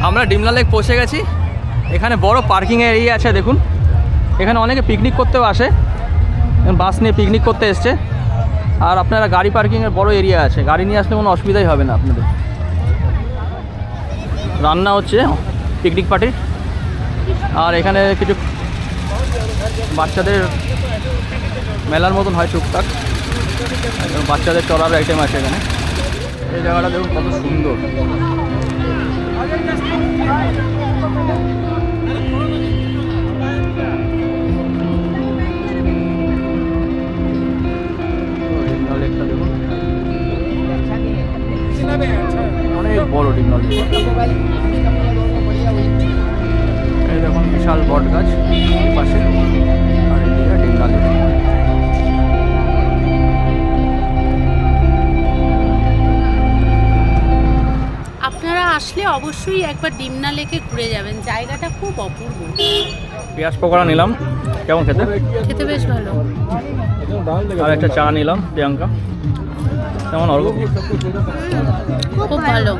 আমরা ডিমলা লেক পৌঁছে গেছি। এখানে বড় পার্কিং এরিয়া আছে, দেখুন। এখানে অনেকে পিকনিক করতেও আসে, বাস নিয়ে পিকনিক করতে এসছে। আর আপনারা গাড়ি পার্কিংয়ের বড় এরিয়া আছে, গাড়ি নিয়ে আসলে কোনো অসুবিধাই হবে না আপনাদের। রান্না হচ্ছে পিকনিক পার্টির। আর এখানে কিছু বাচ্চাদের মেলার মতন হয় টুকটাক, বাচ্চাদের চড়ার আইটেম আছে এখানে। এই জায়গাটা দেখুন কত সুন্দর। অনেক বড় ডিমলা লেক। এই দেখুন বিশাল বট গাছ পাশে, আর এদিকে ডিমলা লেক। আপনারা আসলে অবশ্যই একবার ডিমনা লেকে ঘুরে যাবেন, জায়গাটা খুব অপূর্ব। পেঁয়াজ পকোড়া নিলাম, কেমন খেতে? খেতে বেশ ভালো। আর একটা চা নিলাম প্রিয়াঙ্কা। কেমন অর্ঘ? খুব ভালো।